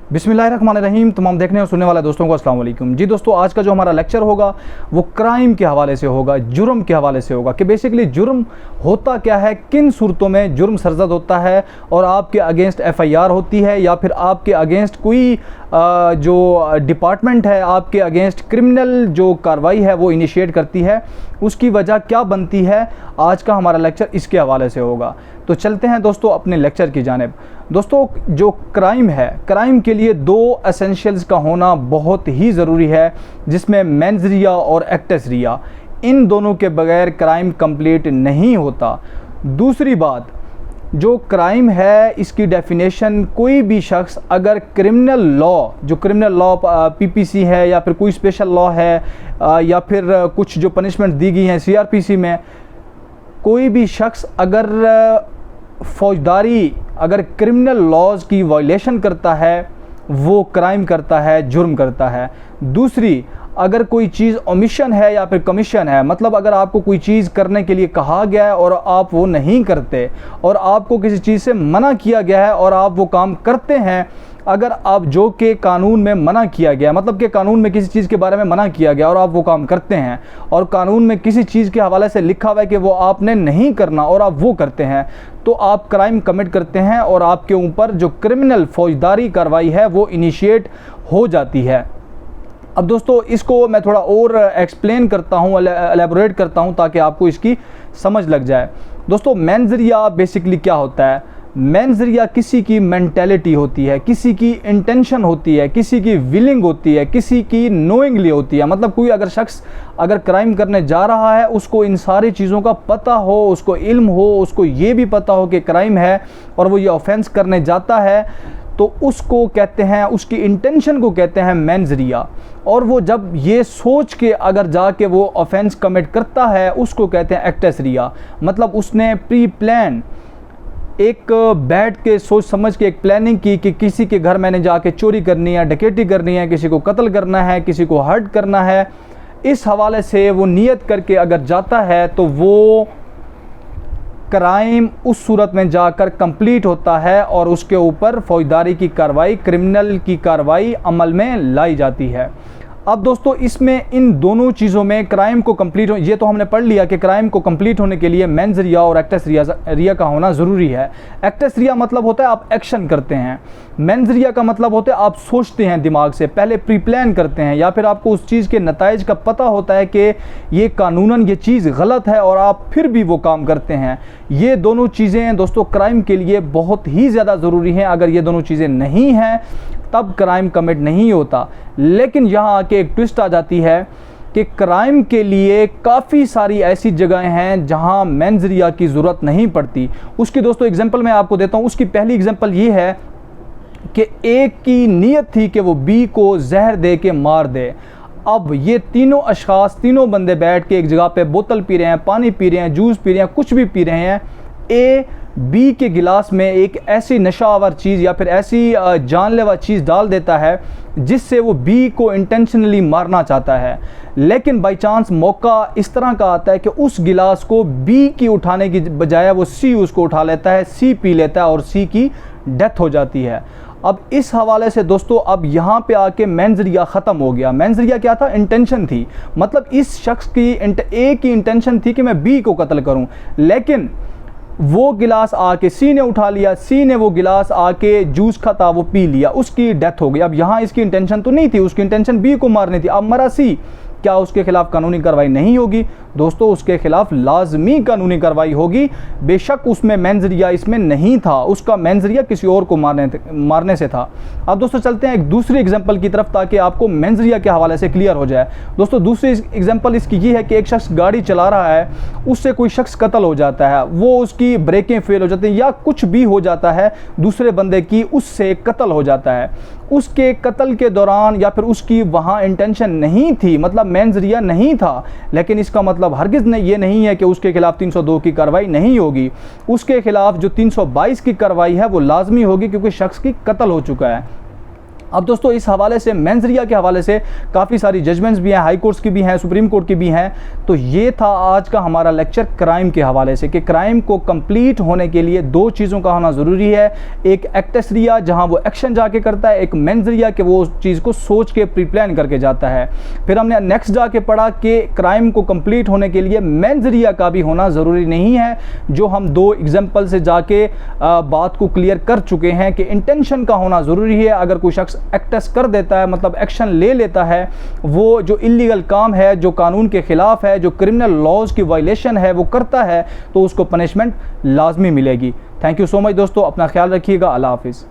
बिस्मिल्लाहिर्रहमानिर्रहीम। तमाम देखने और सुनने वाले दोस्तों को अस्सलाम वालेकुम। जी दोस्तों, आज का जो हमारा लेक्चर होगा वो क्राइम के हवाले से होगा, जुर्म के हवाले से होगा कि बेसिकली जुर्म होता क्या है, किन सूरतों में जुर्म सरजद होता है और आपके अगेंस्ट FIR होती है या फिर आपके अगेंस्ट कोई जो डिपार्टमेंट है आपके अगेंस्ट क्रिमिनल जो कार्रवाई है वो इनिशिएट करती है, उसकी वजह क्या बनती है। आज का हमारा लेक्चर इसके हवाले से होगा। तो चलते हैं दोस्तों अपने लेक्चर की जानिब। दोस्तों, जो क्राइम है, क्राइम के लिए दो एसेंशियल्स का होना बहुत ही ज़रूरी है, जिसमें मेंस रिया और एक्ट्रेस रिया, इन दोनों के बगैर क्राइम कंप्लीट नहीं होता। दूसरी बात, जो क्राइम है इसकी डेफिनेशन कोई भी शख्स अगर क्रिमिनल लॉ, जो क्रिमिनल लॉ PPC है या फिर कोई स्पेशल लॉ है या फिर कुछ जो पनिशमेंट दी गई हैं CRPC में, कोई भी शख्स अगर फौजदारी, अगर क्रिमिनल लॉज की वायलेशन करता है वो क्राइम करता है, जुर्म करता है। दूसरी, अगर कोई चीज़ ओमिशन है या फिर कमीशन है, मतलब अगर आपको कोई चीज़ करने के लिए कहा गया है और आप वो नहीं करते और आपको किसी चीज़ से मना किया गया है और आप वो काम करते हैं, अगर आप जो कि कानून में मना किया गया, मतलब कि कानून में किसी चीज़ के बारे में मना किया गया और आप वो काम करते हैं और कानून में किसी चीज़ के हवाले से लिखा हुआ है कि वो आपने नहीं करना और आप वो करते हैं, तो आप क्राइम कमिट करते हैं और आपके ऊपर जो क्रिमिनल फौजदारी कार्रवाई है वो इनिशिएट हो जाती है। अब दोस्तों, इसको मैं थोड़ा और एक्सप्लेन करता हूँ, एलेबोरेट करता हूँ ताकि आपको इसकी समझ लग जाए। दोस्तों, मेंस रिया बेसिकली क्या होता है? मेंस रिया किसी की मेंटेलिटी होती है, किसी की इंटेंशन होती है, किसी की विलिंग होती है, किसी की नोइंगली होती है। मतलब कोई अगर शख्स अगर क्राइम करने जा रहा है, उसको इन सारी चीज़ों का पता हो, उसको इल्म हो, उसको ये भी पता हो कि क्राइम है और वो ये ऑफेंस करने जाता है, तो उसको कहते हैं, उसकी इंटेंशन को कहते हैं मेंस रिया। और वो जब ये सोच के अगर जाके वो ऑफेंस कमिट करता है उसको कहते हैं एक्ट्रेस रिया। मतलब उसने प्री प्लान एक बैठ के सोच समझ के एक प्लानिंग की कि किसी के घर मैंने जाके चोरी करनी है, डकैती करनी है, किसी को कत्ल करना है, किसी को हर्ट करना है, इस हवाले से वो नियत करके अगर जाता है तो वो क्राइम उस सूरत में जाकर कंप्लीट होता है और उसके ऊपर फौजदारी की कार्रवाई, क्रिमिनल की कार्रवाई अमल में लाई जाती है। अब दोस्तों, इसमें इन दोनों चीज़ों में क्राइम को कंप्लीट हो, ये तो हमने पढ़ लिया कि क्राइम को कंप्लीट होने के लिए मेंस रिया और एक्ट्रेस रिया का होना ज़रूरी है। एक्ट्रेस रिया मतलब होता है आप एक्शन करते हैं, मेंस रिया का मतलब होता है आप सोचते हैं, दिमाग से पहले प्री प्लान करते हैं, या फिर आपको उस चीज़ के नताइज का पता होता है कि ये कानूनन ये चीज़ गलत है और आप फिर भी वो काम करते हैं। ये दोनों चीज़ें दोस्तों क्राइम के लिए बहुत ही ज़्यादा ज़रूरी हैं। अगर ये दोनों चीज़ें नहीं हैं तब क्राइम कमिट नहीं होता। लेकिन यहाँ आके एक ट्विस्ट आ जाती है कि क्राइम के लिए काफ़ी सारी ऐसी जगहें हैं जहाँ मेंस रिया की ज़रूरत नहीं पड़ती। उसकी दोस्तों एग्जांपल मैं आपको देता हूँ। उसकी पहली एग्जांपल ये है कि एक की नीयत थी कि वो B को जहर दे के मार दे। अब ये तीनों अशखास, तीनों बंदे बैठ के एक जगह पे बोतल पी रहे हैं, पानी पी रहे हैं, जूस पी रहे हैं, कुछ भी पी रहे हैं। A B के गिलास में एक ऐसी नशावर चीज़ या फिर ऐसी जानलेवा चीज़ डाल देता है जिससे वो B को इंटेंशनली मारना चाहता है, लेकिन बाई चांस मौका इस तरह का आता है कि उस गिलास को B की उठाने की बजाय वो C उसको उठा लेता है, C पी लेता है और C की डेथ हो जाती है। अब इस हवाले से दोस्तों अब यहाँ पे आके मेंस रिया ख़त्म हो गया। मेंस रिया क्या था? इंटेंशन थी। मतलब इस शख्स की A की इंटेंशन थी कि मैं B को कत्ल करूँ, लेकिन वो गिलास आके C ने उठा लिया, C ने वो गिलास आके जूस का था वो पी लिया, उसकी डेथ हो गई। अब यहाँ इसकी इंटेंशन तो नहीं थी, उसकी इंटेंशन B को मारनी थी। अब मरा C, क्या उसके खिलाफ कानूनी कार्रवाई नहीं होगी? दोस्तों, उसके खिलाफ लाजमी कानूनी कार्रवाई होगी। बेशक उसमें मेंस रिया इसमें नहीं था, उसका मेंस रिया किसी और को मारने से था। अब दोस्तों चलते हैं एक दूसरी एग्जांपल की तरफ ताकि आपको मेंस रिया के हवाले से क्लियर हो जाए। दोस्तों, दूसरी एग्जांपल इसकी ये है कि एक शख्स गाड़ी चला रहा है, उससे कोई शख्स कत्ल हो जाता है, वो उसकी ब्रेकें फेल हो जाती हैं या कुछ भी हो जाता है, दूसरे बंदे की उससे कत्ल हो जाता है। उसके कत्ल के दौरान या फिर उसकी वहाँ इंटेंशन नहीं थी, मतलब मेंस रिया नहीं था, लेकिन इसका मतलब हरगिज़ ये नहीं है कि उसके खिलाफ 302 की कार्रवाई नहीं होगी। उसके खिलाफ जो 322 की कार्रवाई है वो लाजमी होगी, क्योंकि शख्स की कत्ल हो चुका है। अब दोस्तों इस हवाले से मेंजरिया के हवाले से काफ़ी सारी जजमेंट्स भी हैं, हाई कोर्ट्स की भी हैं, सुप्रीम कोर्ट की भी हैं। तो ये था आज का हमारा लेक्चर क्राइम के हवाले से कि क्राइम को कंप्लीट होने के लिए दो चीज़ों का होना ज़रूरी है। एक एक्टस रिया जहाँ वो एक्शन जाके करता है, एक मेंजरिया कि वो चीज़ को सोच के प्री प्लान करके जाता है। फिर हमने नेक्स्ट जाके पढ़ा कि क्राइम को कंप्लीट होने के लिए मेंजरिया का भी होना ज़रूरी नहीं है, जो हम दो एग्जाम्पल से जाके बात को क्लियर कर चुके हैं कि इंटेंशन का होना ज़रूरी है। अगर कोई शख्स एक्टस कर देता है, मतलब एक्शन ले लेता है, वो जो इलीगल काम है, जो कानून के खिलाफ है, जो क्रिमिनल लॉज की वायलेशन है वो करता है, तो उसको पनिशमेंट लाजमी मिलेगी। थैंक यू सो मच दोस्तों, अपना ख्याल रखिएगा। अल्लाह हाफिज़।